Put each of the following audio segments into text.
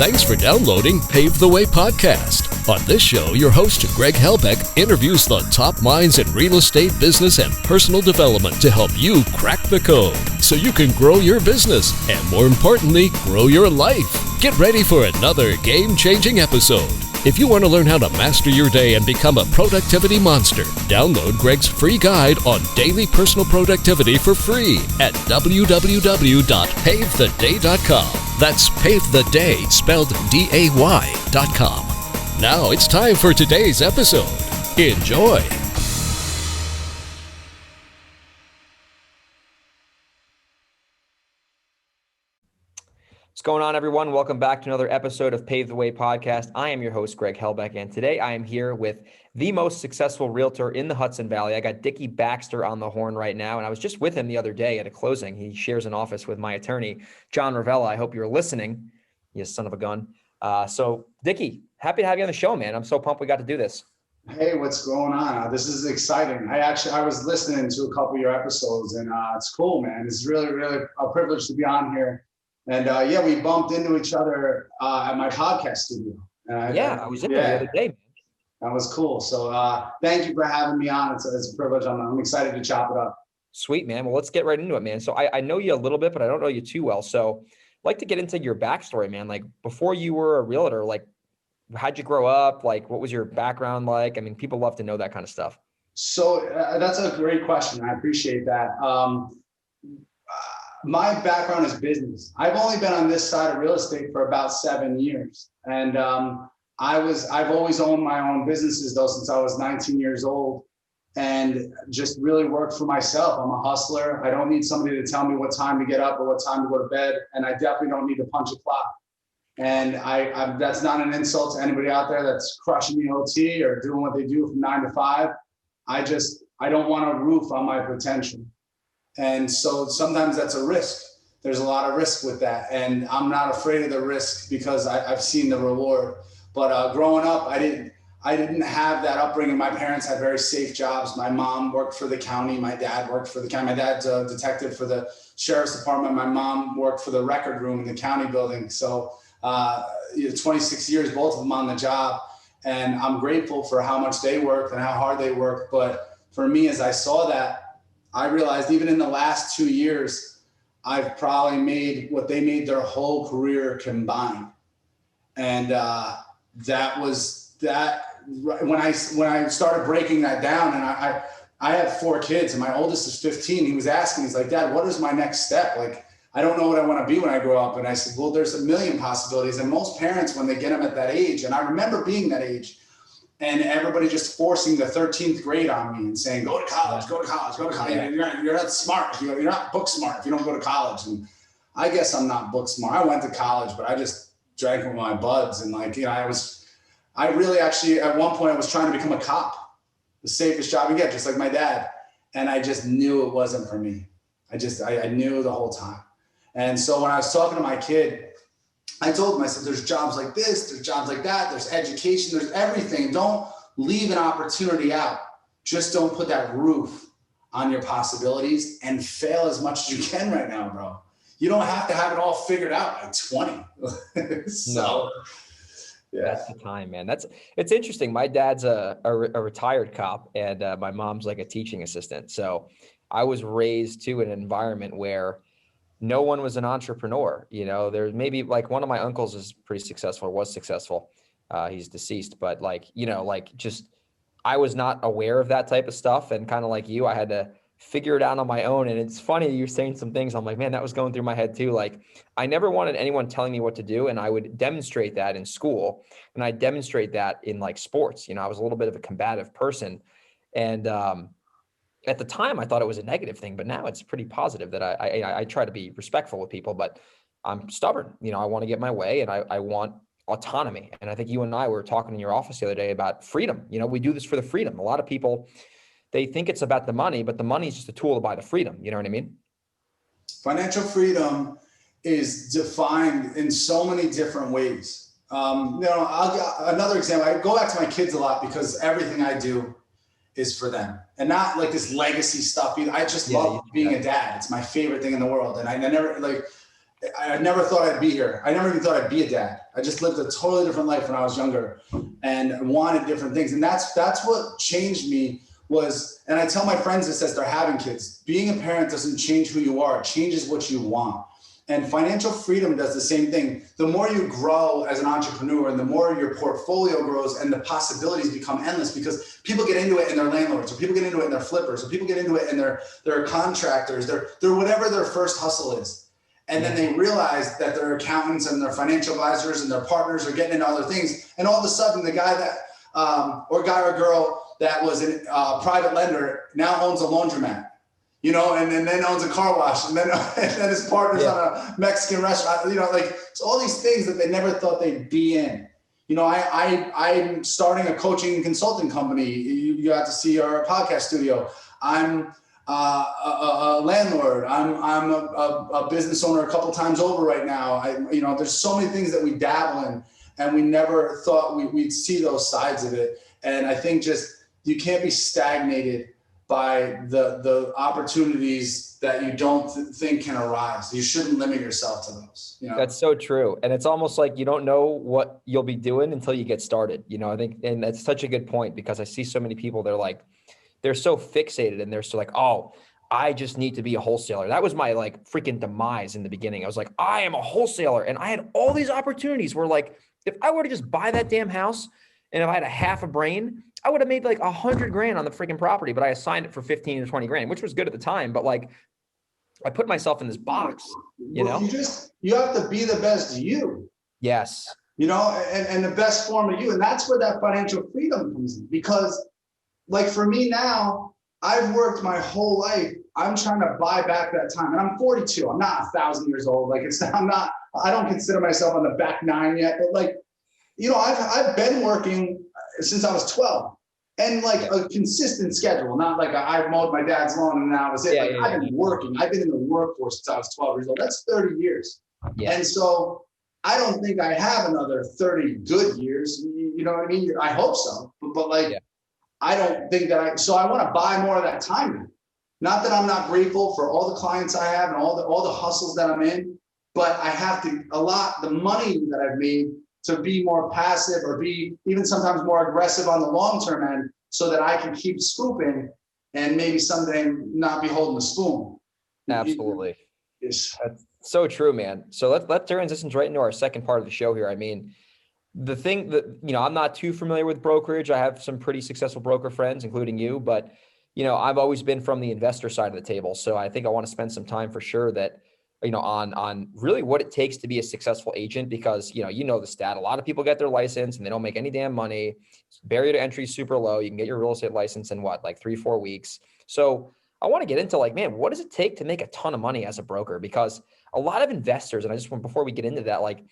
Thanks for downloading Pave the Way Podcast. On this show, your host, Greg Helbeck, interviews the top minds in real estate, business, and personal development to help you crack the code so you can grow your business and, more importantly, grow your life. Get ready for another game-changing episode. If you want to learn how to master your day and become a productivity monster, download Greg's free guide on daily personal productivity for free at www.pavetheday.com. That's Pave the Day, spelled DAY.com. Now it's time for today's episode. Enjoy. What's going on, everyone? Welcome back to another episode of Pave the Way Podcast. I am your host, Greg Helbeck, and today I am here with the most successful realtor in the Hudson Valley. I got Dickie Baxter on the horn right now, and I was just with him the other day at a closing. He shares an office with my attorney, John Ravella. I hope you're listening, you son of a gun. So, Dickie, happy to have you on the show, man. I'm so pumped we got to do this. Hey, what's going on? This is exciting. I was listening to a couple of your episodes, and it's cool, man. It's really, really a privilege to be on here. And we bumped into each other at my podcast studio. I was in there the other day, man. That was cool. So thank you for having me on. It's a privilege. I'm excited to chop it up. Sweet, man. Well, let's get right into it, man. So I know you a little bit, but I don't know you too well. So I'd like to get into your backstory, man. Like, before you were a realtor, like, how'd you grow up? Like, what was your background like? I mean, people love to know that kind of stuff. So that's a great question. I appreciate that. My background is business. I've only been on this side of real estate for about 7 years. And I've always owned my own businesses though, since I was 19 years old, and just really worked for myself. I'm a hustler. I don't need somebody to tell me what time to get up or what time to go to bed. And I definitely don't need to punch a clock. And I that's not an insult to anybody out there that's crushing the OT or doing what they do from 9 to 5. I don't want a roof on my potential. And so sometimes that's a risk. There's a lot of risk with that. And I'm not afraid of the risk because I've seen the reward. But growing up, I didn't have that upbringing. My parents had very safe jobs. My mom worked for the county. My dad worked for the county. My dad's a detective for the sheriff's department. My mom worked for the record room in the county building. So 26 years, both of them on the job. And I'm grateful for how much they worked and how hard they worked. But for me, as I saw that, I realized even in the last 2 years, I've probably made what they made their whole career combined. And that was that when I started breaking that down, and I have 4 kids and my oldest is 15. He was asking, he's like, Dad, what is my next step? Like, I don't know what I want to be when I grow up. And I said, well, there's a million possibilities. And most parents, when they get them at that age, and I remember being that age, and everybody just forcing the 13th grade on me and saying, go to college, go to college, go to college. You're not smart. You're not book smart if you don't go to college. And I guess I'm not book smart. I went to college, but I just drank with my buds. And at one point I was trying to become a cop, the safest job you get, just like my dad. And I just knew it wasn't for me. I knew the whole time. And so when I was talking to my kid, I told him, I said, there's jobs like this, there's jobs like that, there's education, there's everything. Don't leave an opportunity out. Just don't put that roof on your possibilities and fail as much as you can right now, bro. You don't have to have it all figured out at 20. No. Yeah. That's the time, man. It's interesting. My dad's a retired cop, and my mom's like a teaching assistant. So I was raised to an environment where no one was an entrepreneur. There's maybe like one of my uncles is pretty successful or was successful. He's deceased, but I was not aware of that type of stuff. And kind of like you, I had to figure it out on my own. And it's funny, you're saying some things. I'm like, man, that was going through my head too. Like, I never wanted anyone telling me what to do. And I would demonstrate that in school, and I demonstrate that in like sports. I was a little bit of a combative person. And, at the time, I thought it was a negative thing, but now it's pretty positive that I try to be respectful with people, but I'm stubborn. I want to get my way, and I want autonomy. And I think you and I were talking in your office the other day about freedom. We do this for the freedom. A lot of people, they think it's about the money, but the money is just a tool to buy the freedom. You know what I mean? Financial freedom is defined in so many different ways. Another example, I go back to my kids a lot because everything I do is for them, and not like this legacy stuff either. I just love being a dad. It's my favorite thing in the world. And I never I never thought I'd be here. I never even thought I'd be a dad. I just lived a totally different life when I was younger and wanted different things. And that's what changed me was, and I tell my friends this as they're having kids, being a parent doesn't change who you are. It changes what you want. And financial freedom does the same thing. The more you grow as an entrepreneur and the more your portfolio grows and the possibilities become endless, because people get into it and they're landlords, or people get into it and they're flippers, or people get into it and they're contractors, they're whatever their first hustle is. And then they realize that their accountants and their financial advisors and their partners are getting into other things. And all of a sudden the guy that, or guy or girl that was a private lender now owns a laundromat. You know, and then owns a car wash, and then his partner's on a Mexican restaurant. You know, like it's all these things that they never thought they'd be in. You know, I'm starting a coaching and consulting company. You got to see our podcast studio. I'm a landlord. I'm a business owner a couple times over right now. You know, there's so many things that we dabble in, and we never thought we'd see those sides of it. And I think just you can't be stagnated by the opportunities that you don't think can arise. You shouldn't limit yourself to those. You know? That's so true. And it's almost like you don't know what you'll be doing until you get started. You know, I think, and that's such a good point, because I see so many people, they're so fixated and they're so like, oh, I just need to be a wholesaler. That was my like freaking demise in the beginning. I was like, I am a wholesaler. And I had all these opportunities where like, if I were to just buy that damn house and if I had a half a brain, I would have made like $100,000 on the freaking property, but I assigned it for 15 to 20 grand, which was good at the time. But like, I put myself in this box, you know, you have to be the best you. Yes. You know, and the best form of you. And that's where that financial freedom comes in, because like for me now, I've worked my whole life. I'm trying to buy back that time. And I'm 42. I'm not 1,000 years old. Like I don't consider myself on the back nine yet, but like, you know, I've been working since I was 12, and like a consistent schedule, not like I mowed my dad's lawn and that was it. I've been working. I've been in the workforce since I was 12 years old. That's 30 years. Yeah. And so I don't think I have another 30 good years. You know what I mean? I hope so, but like, I don't think that so I want to buy more of that time now. Not that I'm not grateful for all the clients I have and all the hustles that I'm in, but I have to the money that I've made to be more passive or be even sometimes more aggressive on the long-term end, so that I can keep scooping and maybe someday not be holding the spoon. Absolutely. That's so true, man. So let's transition right into our second part of the show here. I mean, the thing that, you know, I'm not too familiar with brokerage. I have some pretty successful broker friends, including you, but you know, I've always been from the investor side of the table. So I think I want to spend some time for sure that, you know, on really what it takes to be a successful agent, because, you know the stat, a lot of people get their license and they don't make any damn money. Barrier to entry is super low. You can get your real estate license in like 3-4 weeks. So I want to get into like, man, what does it take to make a ton of money as a broker? Because a lot of investors, and I just want, before we get into that, like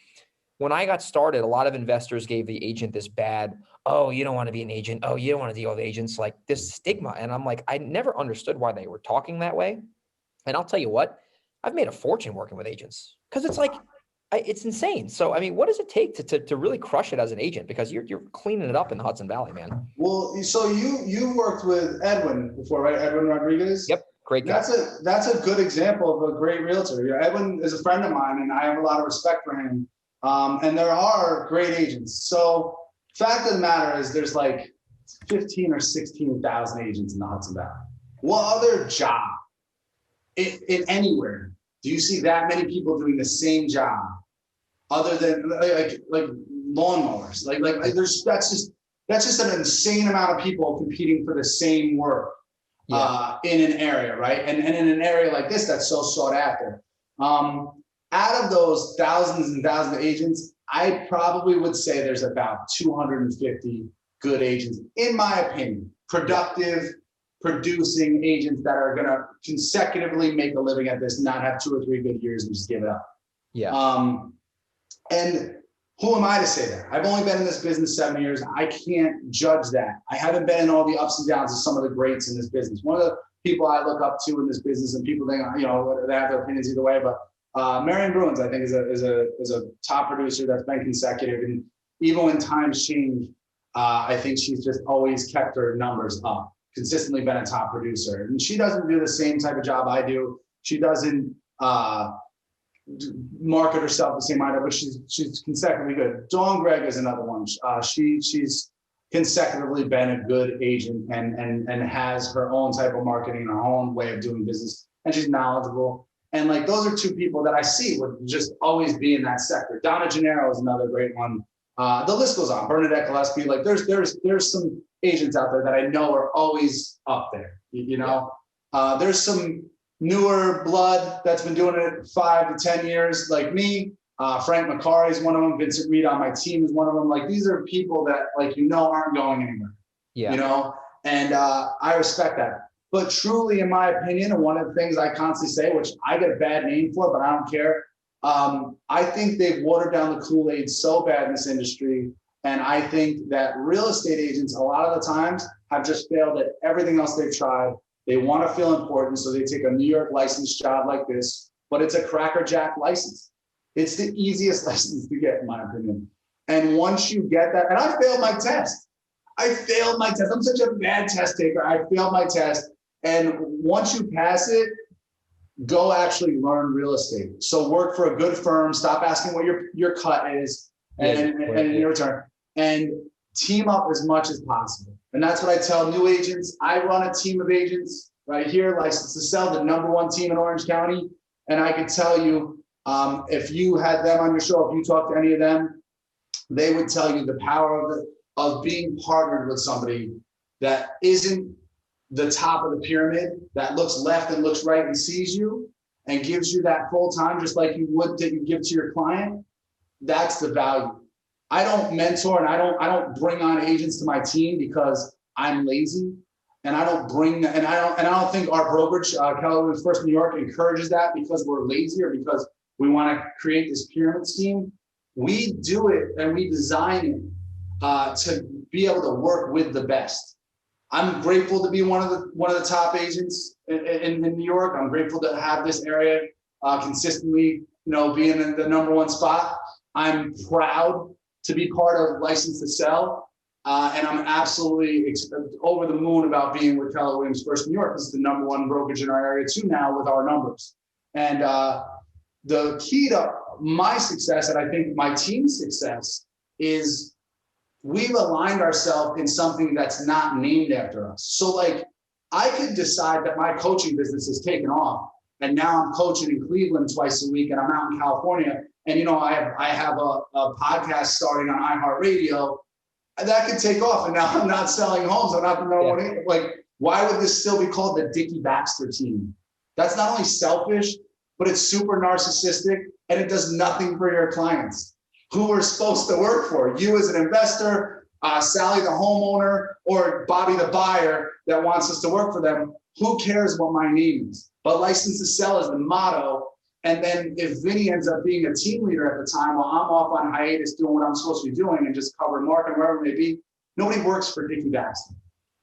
when I got started, a lot of investors gave the agent this bad, oh, you don't want to be an agent. Oh, you don't want to deal with agents, like this stigma. And I'm like, I never understood why they were talking that way. And I'll tell you what, I've made a fortune working with agents, because it's like, it's insane. So, I mean, what does it take to really crush it as an agent? Because you're cleaning it up in the Hudson Valley, man. Well, so you worked with Edwin before, right? Edwin Rodriguez? Yep. Great guy. That's a good example of a great realtor. You know, Edwin is a friend of mine and I have a lot of respect for him. And there are great agents. So fact of the matter is there's like 15 or 16,000 agents in the Hudson Valley. What other job in anywhere do you see that many people doing the same job other than like lawnmowers? Like that's just an insane amount of people competing for the same work in an area, right? And in an area like this that's so sought after. Out of those thousands and thousands of agents, I probably would say there's about 250 good agents, in my opinion, productive, producing agents that are going to consecutively make a living at this, not have 2 or 3 good years and just give it up. Yeah. And who am I to say that? I've only been in this business 7 years. I can't judge that. I haven't been in all the ups and downs of some of the greats in this business. One of the people I look up to in this business, and people think, they have their opinions either way, but Marion Bruins, I think, is a top producer that's been consecutive. And even when times change, I think she's just always kept her numbers up, consistently been a top producer. And she doesn't do the same type of job I do. She doesn't market herself the same either, but she's consecutively good. Dawn Gregg is another one. She's consecutively been a good agent and has her own type of marketing and her own way of doing business, and she's knowledgeable. And like those are two people that I see would just always be in that sector. Donna Gennaro is another great one. The list goes on. Bernadette Gillespie. Like there's some agents out there that I know are always up there. You know, there's some newer blood that's been doing it 5 to 10 years, like me. Frank McCarry is one of them. Vincent Reed on my team is one of them. Like these are people that aren't going anywhere. Yeah. And I respect that. But truly, in my opinion, and one of the things I constantly say, which I get a bad name for, but I don't care. I think they've watered down the Kool-Aid so bad in this industry. And I think that real estate agents, a lot of the times, have just failed at everything else they've tried. They want to feel important, so they take a New York licensed job like this, but it's a crackerjack license. It's the easiest license to get, in my opinion. And once you get that, and I failed my test. I'm such a bad test taker. I failed my test. And once you pass it, go actually learn real estate. So work for a good firm. Stop asking what your cut is and in your return. And team up as much as possible. And that's what I tell new agents. I run a team of agents right here, licensed to sell, the #1 team in Orange County. And I can tell you, if you had them on your show, if you talk to any of them, they would tell you the power of being partnered with somebody that isn't the top of the pyramid, that looks left and looks right and sees you and gives you that full time, just like you would that you give to your client. That's the value. I don't mentor and I don't bring on agents to my team because I'm lazy, and I don't think our brokerage, Keller Williams First New York, encourages that because we're lazy or because we want to create this pyramid scheme. We do it and we design it to be able to work with the best. I'm grateful to be one of the top agents in New York. I'm grateful to have this area consistently, being in the #1 spot. I'm proud to be part of Licensed to Sell, and I'm absolutely over the moon about being with Keller Williams First New York. This is the #1 brokerage in our area too now with our numbers. And the key to my success, and I think my team's success, is we've aligned ourselves in something that's not named after us. So like I could decide that my coaching business is taken off, and now I'm coaching in Cleveland twice a week, and I'm out in California. And I have a podcast starting on iHeartRadio that could take off, and now I'm not selling homes. I'm not the #1. Like, why would this still be called the Dickie Baxter team? That's not only selfish, but it's super narcissistic, and it does nothing for your clients who we're supposed to work for. You as an investor, Sally the homeowner, or Bobby the buyer that wants us to work for them. Who cares what my name is? But Licensed to Sell is the motto. And then if Vinny ends up being a team leader at the time while I'm off on hiatus doing what I'm supposed to be doing and just covering market wherever it may be, nobody works for Dickie Baxter.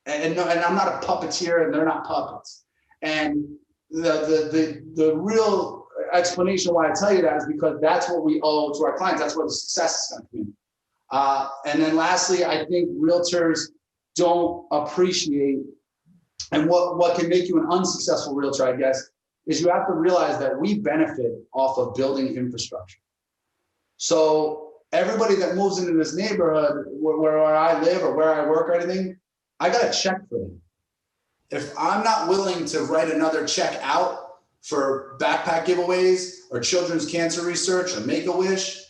And I'm not a puppeteer, and they're not puppets. And the real explanation why I tell you that is because that's what we owe to our clients. That's where the success is going to be. And then lastly, I think realtors don't appreciate, and what can make you an unsuccessful realtor, I guess, is you have to realize that we benefit off of building infrastructure. So everybody that moves into this neighborhood where I live or where I work or anything, I got to check for them. If I'm not willing to write another check out for backpack giveaways or children's cancer research or Make-A-Wish,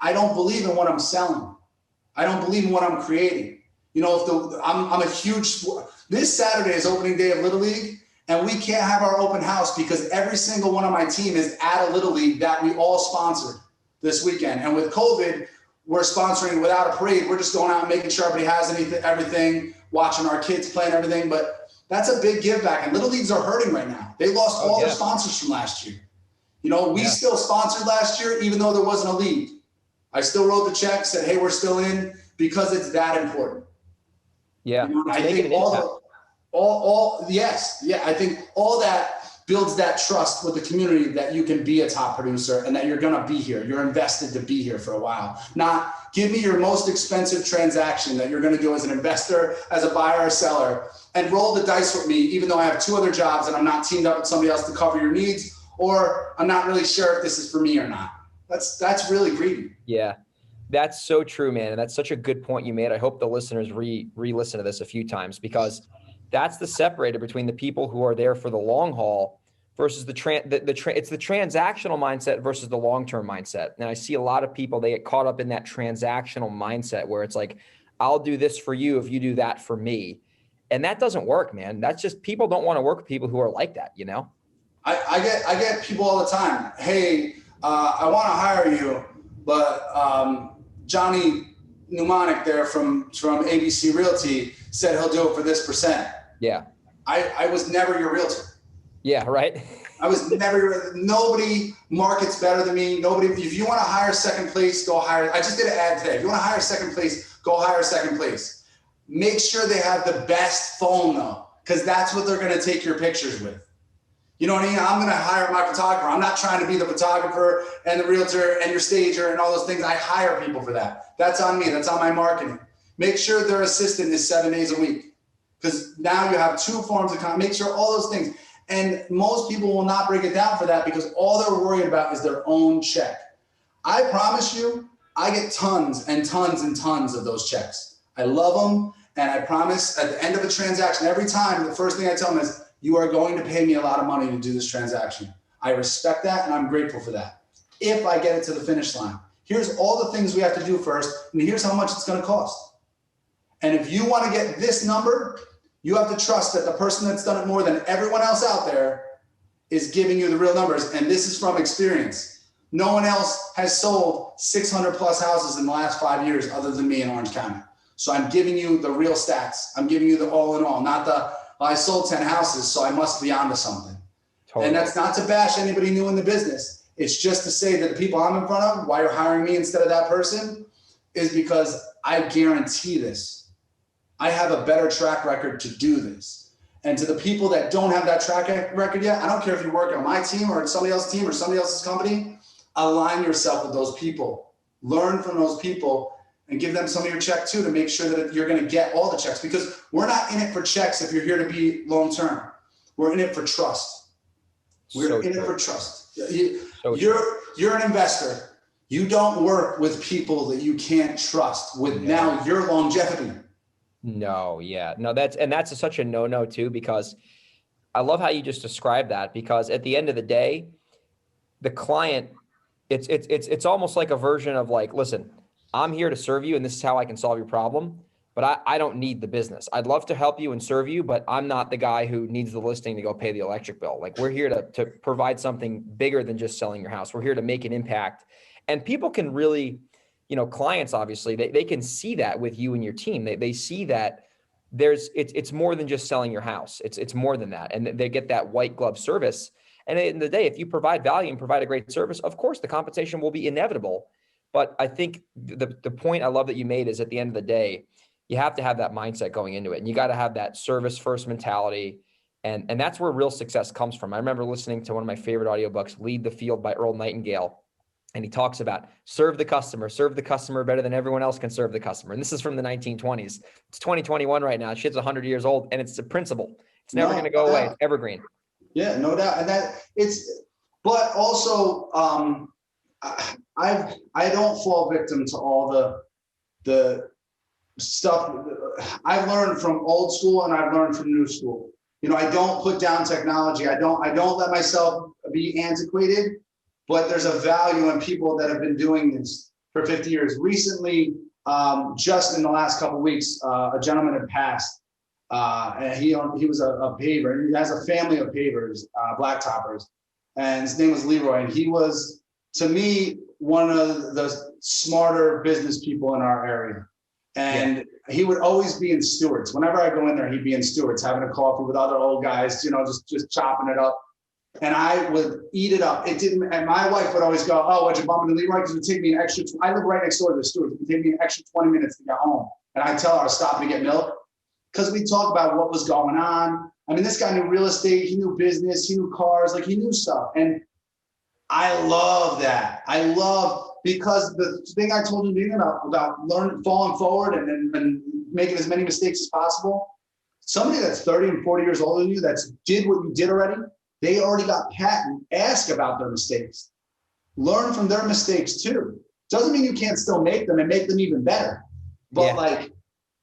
I don't believe in what I'm selling. I don't believe in what I'm creating. I'm a huge, this Saturday is opening day of Little League, and we can't have our open house because every single one of my team is at a Little League that we all sponsored this weekend. And with COVID, we're sponsoring without a parade. We're just going out and making sure everybody has everything, watching our kids play and everything. But that's a big give back. And Little Leagues are hurting right now. They lost all their sponsors from last year. We still sponsored last year, even though there wasn't a league. I still wrote the check, said, hey, we're still in, because it's that important. Yeah. I think I think all that builds that trust with the community that you can be a top producer and that you're going to be here. You're invested to be here for a while. Not give me your most expensive transaction that you're going to do as an investor, as a buyer or seller, and roll the dice with me, even though I have 2 other jobs and I'm not teamed up with somebody else to cover your needs. or I'm not really sure if this is for me or not. That's really greedy. Yeah, that's so true, man. And that's such a good point you made. I hope the listeners re-listen to this a few times, because that's the separator between the people who are there for the long haul versus it's the transactional mindset versus the long-term mindset. And I see a lot of people, they get caught up in that transactional mindset where it's like, I'll do this for you if you do that for me. And that doesn't work, man. That's just, people don't want to work with people who are like that, you know? I get people all the time. Hey, I want to hire you, but Johnny Mnemonic there from ABC Realty said he'll do it for this percent. Yeah. I was never your realtor. Yeah, right. I was never, nobody markets better than me. Nobody, if you want to hire second place, go hire. I just did an ad today. If you want to hire second place, go hire second place. Make sure they have the best phone though, because that's what they're going to take your pictures with. You know what I mean? I'm going to hire my photographer. I'm not trying to be the photographer and the realtor and your stager and all those things. I hire people for that. That's on me. That's on my marketing. Make sure their assistant is 7 days a week, because now you have two forms of content. Make sure all those things. And most people will not break it down for that because all they're worried about is their own check. I promise you, I get tons and tons and tons of those checks. I love them. And I promise at the end of a transaction, every time, the first thing I tell them is, you are going to pay me a lot of money to do this transaction. I respect that and I'm grateful for that. If I get it to the finish line, here's all the things we have to do first, and here's how much it's going to cost. And if you want to get this number, you have to trust that the person that's done it more than everyone else out there is giving you the real numbers. And this is from experience. No one else has sold 600 plus houses in the last 5 years other than me in Orange County. So I'm giving you the real stats. I'm giving you the all in all, not the, I sold 10 houses, so I must be onto something. Totally. And that's not to bash anybody new in the business. It's just to say that the people I'm in front of, why you're hiring me instead of that person, is because I guarantee this. I have a better track record to do this. And to the people that don't have that track record yet, I don't care if you work on my team or somebody else's team or somebody else's company, align yourself with those people. Learn from those people and give them some of your check too, to make sure that you're going to get all the checks, because we're not in it for checks if you're here to be long-term. We're in it for trust. We're in it for trust. You're an investor. You don't work with people that you can't trust with now your longevity. No, yeah. No, that's such a no-no too, because I love how you just described that, because at the end of the day, the client, it's almost like a version of like, listen, I'm here to serve you and this is how I can solve your problem, but I don't need the business. I'd love to help you and serve you, but I'm not the guy who needs the listing to go pay the electric bill. Like, we're here to provide something bigger than just selling your house. We're here to make an impact. And people can really, clients, obviously, they can see that with you and your team. They see that it's more than just selling your house. It's more than that. And they get that white glove service. And at the end of the day, if you provide value and provide a great service, of course, the compensation will be inevitable. But I think the point I love that you made is, at the end of the day, you have to have that mindset going into it. And you got to have that service first mentality. And that's where real success comes from. I remember listening to one of my favorite audiobooks, Lead the Field by Earl Nightingale. And he talks about serve the customer better than everyone else can serve the customer. And this is from the 1920s. It's 2021 right now. Shit's 100 years old, and it's a principle. It's never going to go away. It's evergreen. Yeah, no doubt. And but also, I don't fall victim to all the stuff. I learned from old school and I've learned from new school. I don't put down technology. I don't let myself be antiquated. But there's a value in people that have been doing this for 50 years. Recently, just in the last couple of weeks, a gentleman had passed. And he was a paver, and he has a family of pavers, blacktoppers. And his name was Leroy. And he was, to me, one of the smarter business people in our area. And he would always be in Stewart's. Whenever I go in there, he'd be in Stewart's, having a coffee with other old guys, just chopping it up. And I would eat it up. It didn't, and my wife would always go, "Oh, what'd you bump into Leroy?" Because it would take me an extra, I live right next door to the Stewart's. It would take me an extra 20 minutes to get home. And I'd tell her I was stopping to get milk, because we talk about what was going on. I mean, this guy knew real estate, he knew business, he knew cars, like he knew stuff. And I love that. Because the thing I told you about learning, falling forward and making as many mistakes as possible. Somebody that's 30 and 40 years older than you, that's did what you did already, they already got patent. Ask about their mistakes. Learn from their mistakes too. Doesn't mean you can't still make them and make them even better. But like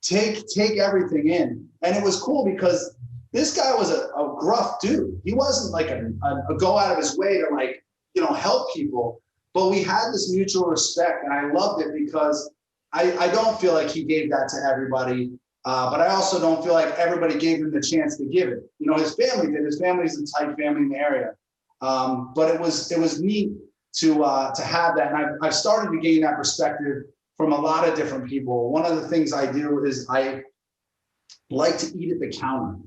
take everything in. And it was cool because this guy was a gruff dude. He wasn't like a go out of his way to like, you know, help people. But we had this mutual respect, and I loved it because I don't feel like he gave that to everybody. But I also don't feel like everybody gave him the chance to give it. You know, his family did. His family's a tight family in the area. But it was neat to have that. And I've started to gain that perspective from a lot of different people. One of the things I do is I like to eat at the counter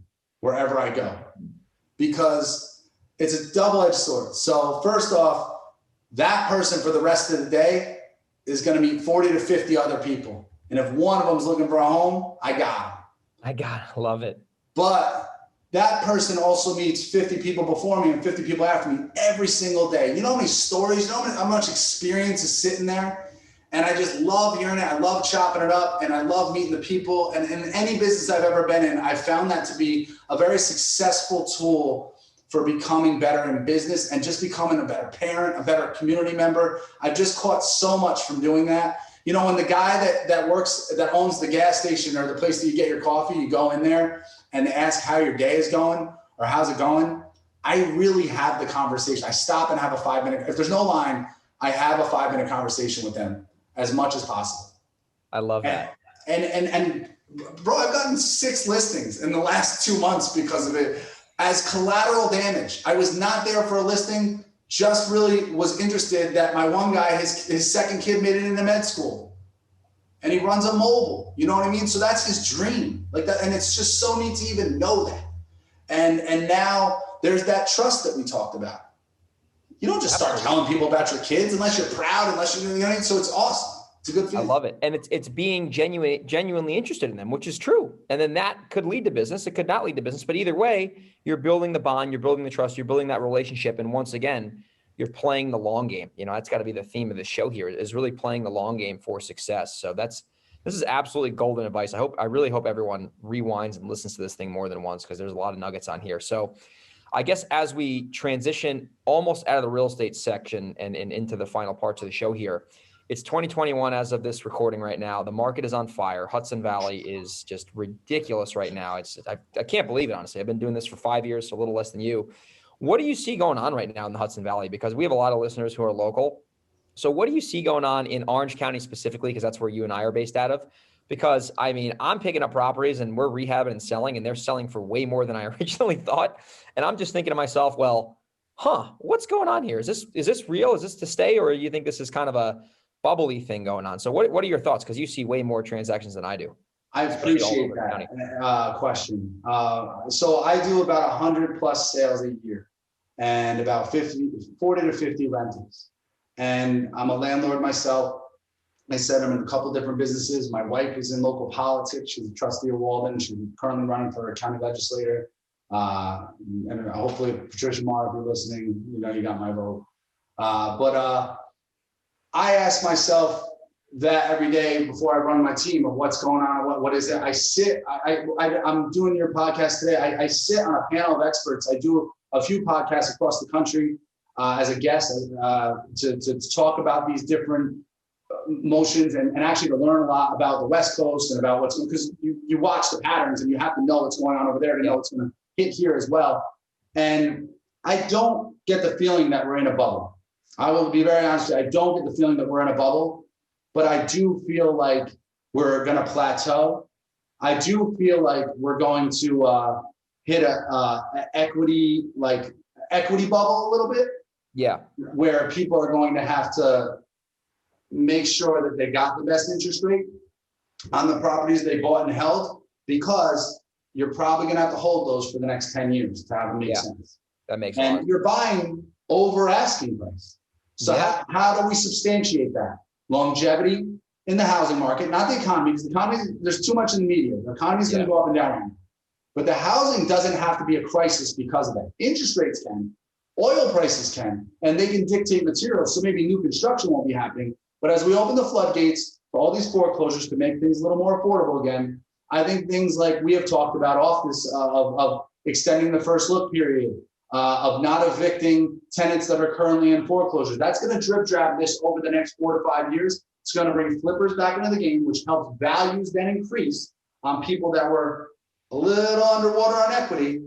wherever I go, because it's a double-edged sword. So first off, that person for the rest of the day is going to meet 40 to 50 other people. And if one of them is looking for a home, I got him. Love it. But that person also meets 50 people before me and 50 people after me every single day. You know how many stories, you know how much experience is sitting there? And I just love hearing it. I love chopping it up, and I love meeting the people. And in any business I've ever been in, I found that to be a very successful tool for becoming better in business and just becoming a better parent, a better community member. I've just caught so much from doing that. You know, when the guy that owns the gas station or the place that you get your coffee, you go in there and ask how your day is going or how's it going, I really have the conversation. I stop and have a 5-minute, if there's no line, I have a 5-minute conversation with them as much as possible. I love that. And bro, I've gotten 6 listings in the last 2 months because of it as collateral damage. I was not there for a listing, just really was interested that my one guy, his second kid made it into med school and he runs a mobile, you know what I mean? So that's his dream like that. And it's just so neat to even know that. And now there's that trust that we talked about. You don't just start telling people about your kids unless you're proud, unless you're, you know what I mean? So it's awesome. It's a good feeling. I love it. And it's being genuinely interested in them, which is true. And then that could lead to business. It could not lead to business, but either way, you're building the bond, you're building the trust, you're building that relationship. And once again, you're playing the long game. You know, that's got to be the theme of the show here, is really playing the long game for success. So this is absolutely golden advice. I really hope everyone rewinds and listens to this thing more than once, because there's a lot of nuggets on here. So I guess as we transition almost out of the real estate section and into the final parts of the show here, it's 2021 as of this recording right now. The market is on fire. Hudson Valley is just ridiculous right now. I can't believe it, honestly. I've been doing this for 5 years, so a little less than you. What do you see going on right now in the Hudson Valley? Because we have a lot of listeners who are local. So what do you see going on in Orange County specifically? Because that's where you and I are based out of. Because, I mean, I'm picking up properties and we're rehabbing and selling, and they're selling for way more than I originally thought. And I'm just thinking to myself, well, what's going on here? Is this real? Is this to stay? Or do you think this is kind of a bubbly thing going on? So what are your thoughts? Because you see way more transactions than I do. I appreciate that question. So I do about 100 plus sales a year and about 40 to 50 rentals. And I'm a landlord myself. I said I'm in a couple of different businesses. My wife is in local politics. She's a trustee of Walden. She's currently running for a county legislator. And hopefully, Patricia Marr, if you're listening, you know you got my vote. But I ask myself that every day before I run my team of what's going on, what is it? I'm doing your podcast today. I sit on a panel of experts. I do a few podcasts across the country as a guest to talk about these different motions and actually to learn a lot about the West Coast and about what's going, because you watch the patterns and you have to know what's going on over there to know what's going to hit here as well. And I don't get the feeling that we're in a bubble. I will be very honest with you. I don't get the feeling that we're in a bubble, but I do feel like we're going to plateau. I do feel like we're going to hit a equity bubble a little bit. Yeah. Where people are going to have to make sure that they got the best interest rate on the properties they bought and held, because you're probably going to have to hold those for the next 10 years to have them make sense. That makes sense. And you're buying over asking price. So how do we substantiate that? Longevity in the housing market, not the economy, because the economy, there's too much in the media. The economy is going to go up and down. But the housing doesn't have to be a crisis because of that. Interest rates can, oil prices can, and they can dictate materials. So maybe new construction won't be happening. But as we open the floodgates for all these foreclosures to make things a little more affordable again, I think things like we have talked about off this of extending the first look period, of not evicting tenants that are currently in foreclosure. That's going to drip drop this over the next 4 to 5 years. It's going to bring flippers back into the game, which helps values then increase on people that were a little underwater on equity.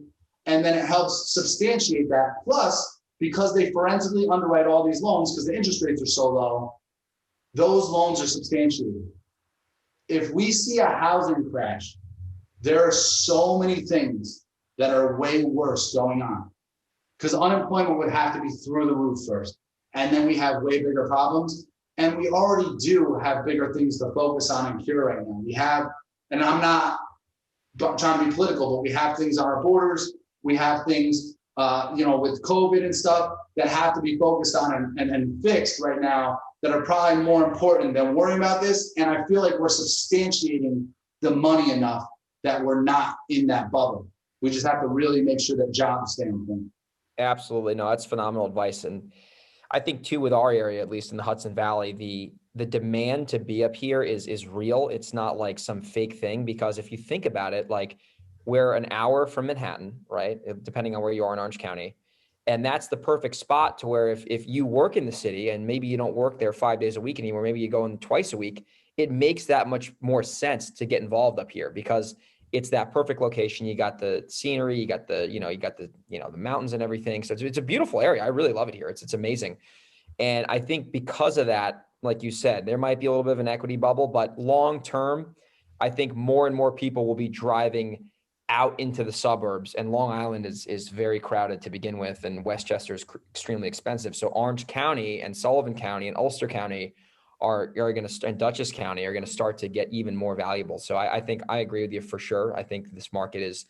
And then it helps substantiate that. Plus, because they forensically underwrite all these loans because the interest rates are so low, those loans are substantiated. If we see a housing crash, there are so many things that are way worse going on, because unemployment would have to be through the roof first. And then we have way bigger problems. And we already do have bigger things to focus on and cure right now. We have, and I'm not trying to be political, but we have things on our borders. We have things, with COVID and stuff that have to be focused on and fixed right now that are probably more important than worrying about this. And I feel like we're substantiating the money enough that we're not in that bubble. We just have to really make sure that jobs stay on point. Absolutely. No, that's phenomenal advice. And I think too, with our area, at least in the Hudson Valley, the demand to be up here is real. It's not like some fake thing, because if you think about it, like, we're an hour from Manhattan, right? Depending on where you are in Orange County. And that's the perfect spot to where if you work in the city and maybe you don't work there 5 days a week anymore, maybe you go in twice a week, it makes that much more sense to get involved up here, because it's that perfect location. You got the scenery, you got the mountains and everything. So it's a beautiful area. I really love it here. It's amazing. And I think because of that, like you said, there might be a little bit of an equity bubble, but long-term, I think more and more people will be driving out into the suburbs, and Long Island is very crowded to begin with, and Westchester is extremely expensive. So Orange County and Sullivan County and Ulster County are going to, and Dutchess County are going to start to get even more valuable. So I think I agree with you for sure. I think this market is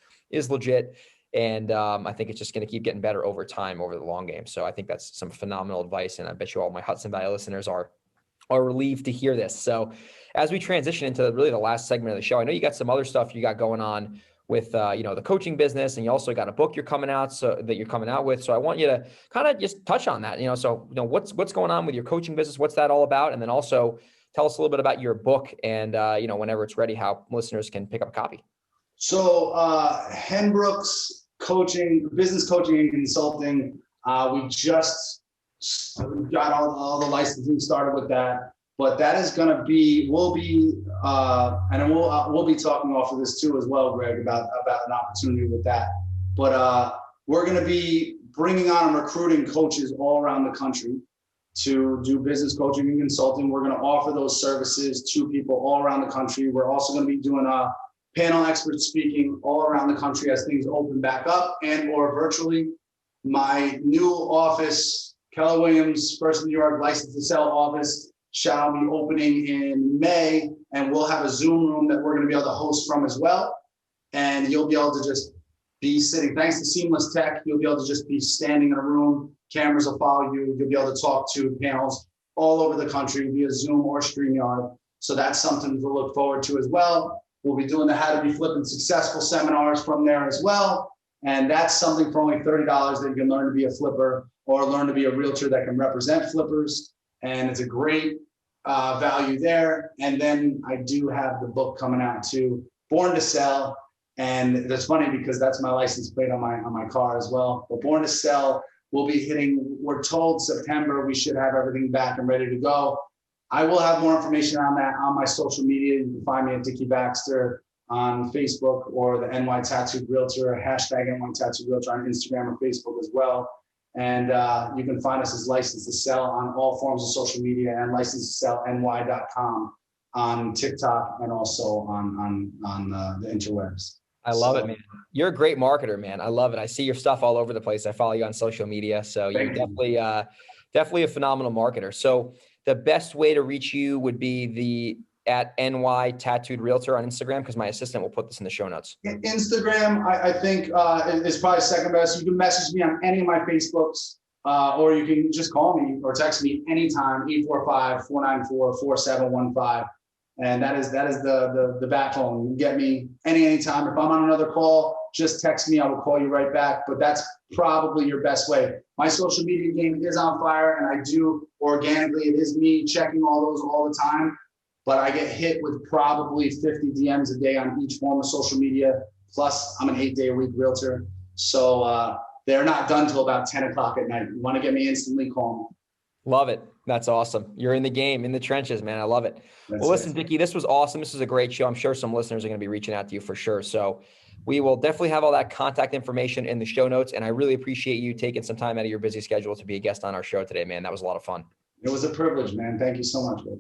legit, and I think it's just going to keep getting better over time, over the long game. So I think that's some phenomenal advice, and I bet you all my Hudson Valley listeners are relieved to hear this. So as we transition into really the last segment of the show, I know you got some other stuff you got going on with the coaching business, and you also got a book you're coming out with. So I want you to kind of just touch on that. What's going on with your coaching business? What's that all about? And then also tell us a little bit about your book, and whenever it's ready, how listeners can pick up a copy. So Henbrook's coaching, business coaching and consulting, we just got all the licensing started with that. But that is going to be, we'll be talking off of this too as well, Greg, about an opportunity with that. But we're going to be bringing on and recruiting coaches all around the country to do business coaching and consulting. We're going to offer those services to people all around the country. We're also going to be doing panel expert speaking all around the country as things open back up and or virtually. My new office, Keller Williams, First New York License to Sell office, shall be opening in May, and we'll have a Zoom room that we're going to be able to host from as well. And you'll be able to just be sitting, thanks to Seamless Tech, you'll be able to just be standing in a room. Cameras will follow you. You'll be able to talk to panels all over the country via Zoom or StreamYard. So that's something to look forward to as well. We'll be doing the How to Be Flipping Successful seminars from there as well. And that's something for only $30 that you can learn to be a flipper or learn to be a realtor that can represent flippers. And it's a great value there. And then I do have the book coming out too, Born to Sell. And that's funny because that's my license plate on my car as well. But Born to Sell will be hitting, we're told September, we should have everything back and ready to go. I will have more information on that on my social media. You can find me at Dickie Baxter on Facebook or the NY Tattooed Realtor, hashtag NY Tattooed Realtor on Instagram or Facebook as well. And you can find us as License to Sell on all forms of social media and licensed2sellny.com on TikTok and also on the interwebs. I love it, man. You're a great marketer, man. I love it. I see your stuff all over the place. I follow you on social media. So you're definitely a phenomenal marketer. So the best way to reach you would be at NY Tattooed Realtor on Instagram, because my assistant will put this in the show notes. Instagram, I think, is probably second best. You can message me on any of my Facebooks, or you can just call me or text me anytime, 845-494-4715. And that is the backbone. You can get me anytime. If I'm on another call, just text me. I will call you right back. But that's probably your best way. My social media game is on fire, and I do organically. It is me checking all those all the time. But I get hit with probably 50 DMs a day on each form of social media. Plus, I'm an 8-day-a-week realtor. So they're not done till about 10 o'clock at night. You want to get me instantly, call me. Love it. That's awesome. You're in the game, in the trenches, man. I love it. Well, listen, Dickie, this was awesome. This was a great show. I'm sure some listeners are going to be reaching out to you for sure. So we will definitely have all that contact information in the show notes. And I really appreciate you taking some time out of your busy schedule to be a guest on our show today, man. That was a lot of fun. It was a privilege, man. Thank you so much, babe.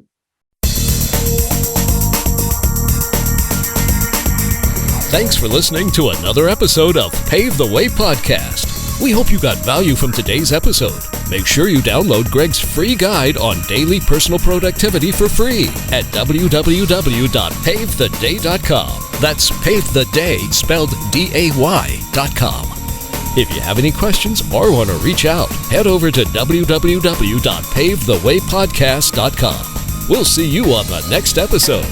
Thanks for listening to another episode of Pave the Way Podcast. We hope you got value from today's episode. Make sure you download Greg's free guide on daily personal productivity for free at www.pavetheday.com. That's Pave the Day spelled DAY.com. If you have any questions or want to reach out, head over to www.pavethewaypodcast.com. We'll see you on the next episode.